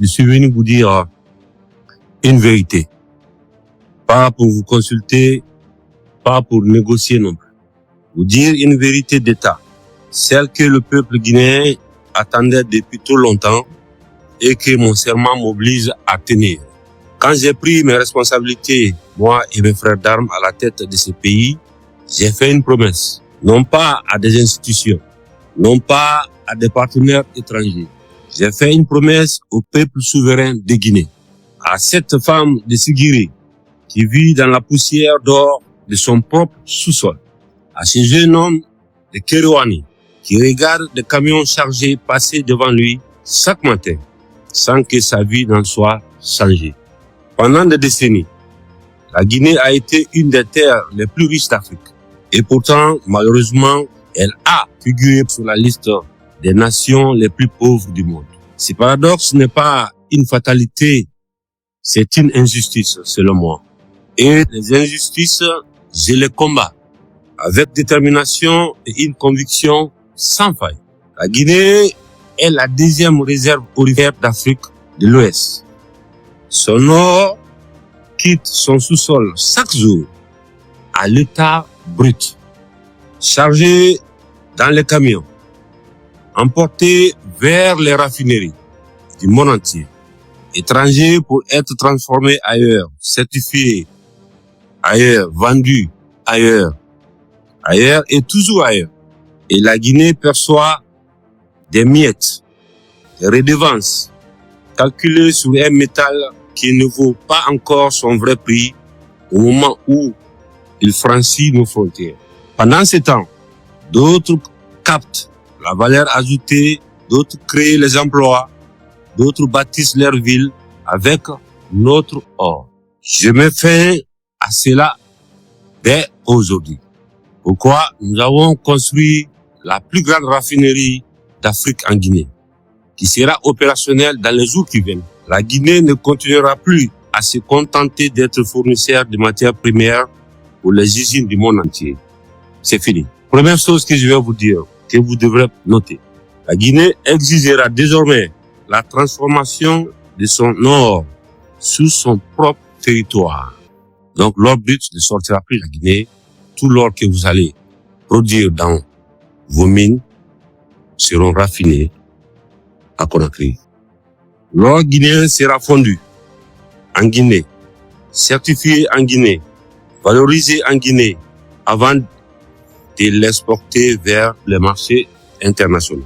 je suis venu vous dire une vérité. Pas pour vous consulter, pas pour négocier non plus. Vous dire une vérité d'État, celle que le peuple guinéen attendait depuis trop longtemps et que mon serment m'oblige à tenir. Quand j'ai pris mes responsabilités, moi et mes frères d'armes à la tête de ce pays, j'ai fait une promesse, non pas à des institutions, non pas à des partenaires étrangers. J'ai fait une promesse au peuple souverain de Guinée, à cette femme de Sigiri qui vit dans la poussière d'or de son propre sous-sol, à ce jeune homme de Kerouani qui regarde des camions chargés passer devant lui chaque matin sans que sa vie n'en soit changée. Pendant des décennies, la Guinée a été une des terres les plus riches d'Afrique. Et pourtant, malheureusement, elle a figuré sur la liste des nations les plus pauvres du monde. Ce paradoxe n'est pas une fatalité, c'est une injustice, selon moi. Et les injustices, je les combats avec détermination et une conviction sans faille. La Guinée est la deuxième réserve aurifère d'Afrique de l'Ouest. Son nord quitte son sous-sol chaque jour à l'état brut, chargé dans les camions, emporté vers les raffineries du monde entier, étranger pour être transformé ailleurs, certifié ailleurs, vendu ailleurs et toujours ailleurs. Et la Guinée perçoit des miettes, des redevances, calculées sur un métal qui ne vaut pas encore son vrai prix au moment où il franchit nos frontières. Pendant ce temps, d'autres captent la valeur ajoutée, d'autres créent les emplois, d'autres bâtissent leurs villes avec notre or. Je mets fin à cela dès aujourd'hui. Pourquoi? Nous avons construit la plus grande raffinerie d'Afrique en Guinée, qui sera opérationnelle dans les jours qui viennent. La Guinée ne continuera plus à se contenter d'être fournisseur de matières premières pour les usines du monde entier. C'est fini. Première chose que je vais vous dire, que vous devrez noter. La Guinée exigera désormais la transformation de son or sous son propre territoire. Donc l'or brut ne sortira plus de la Guinée. Tout l'or que vous allez produire dans vos mines seront raffinés à Conakry. L'or guinéen sera fondu en Guinée, certifié en Guinée, valorisé en Guinée avant de l'exporter vers les marchés internationaux.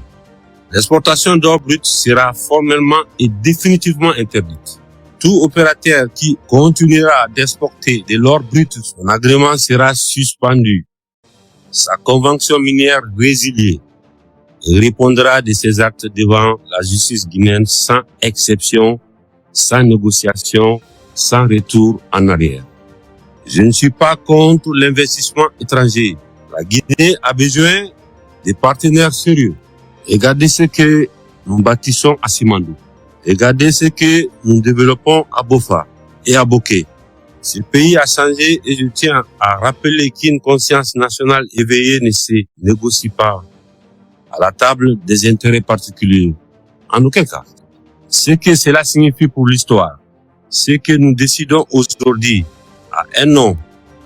L'exportation d'or brut sera formellement et définitivement interdite. Tout opérateur qui continuera d'exporter de l'or brut, son agrément sera suspendu. Sa convention minière résiliée. Il répondra de ses actes devant la justice guinéenne sans exception, sans négociation, sans retour en arrière. Je ne suis pas contre l'investissement étranger. La Guinée a besoin de partenaires sérieux. Regardez ce que nous bâtissons à Simandou. Regardez ce que nous développons à Bofa et à Boké. Ce pays a changé et je tiens à rappeler qu'une conscience nationale éveillée ne se négocie pas à la table des intérêts particuliers. En aucun cas. Ce que cela signifie pour l'histoire, ce que nous décidons aujourd'hui à un nom,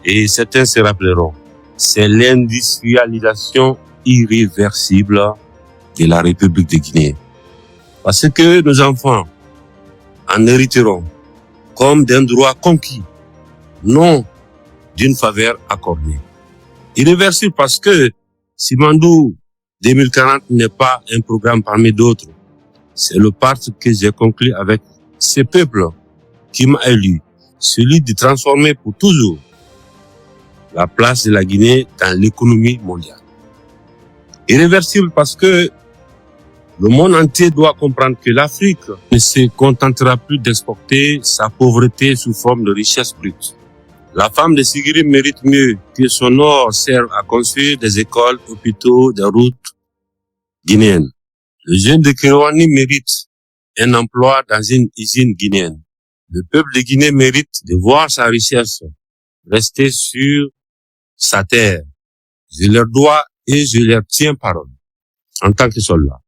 et certains se rappelleront, c'est l'industrialisation irréversible de la République de Guinée. Parce que nos enfants en hériteront comme d'un droit conquis, non d'une faveur accordée. Irréversible parce que Simandou 2040 n'est pas un programme parmi d'autres. C'est le pacte que j'ai conclu avec ce peuple qui m'a élu, celui de transformer pour toujours la place de la Guinée dans l'économie mondiale. Irréversible parce que le monde entier doit comprendre que l'Afrique ne se contentera plus d'exporter sa pauvreté sous forme de richesse brute. La femme de Sigiri mérite mieux que son or serve à construire des écoles, hôpitaux, des routes guinéennes. Le jeune de Kerouani mérite un emploi dans une usine guinéenne. Le peuple de Guinée mérite de voir sa richesse rester sur sa terre. Je leur dois et je leur tiens parole en tant que soldat.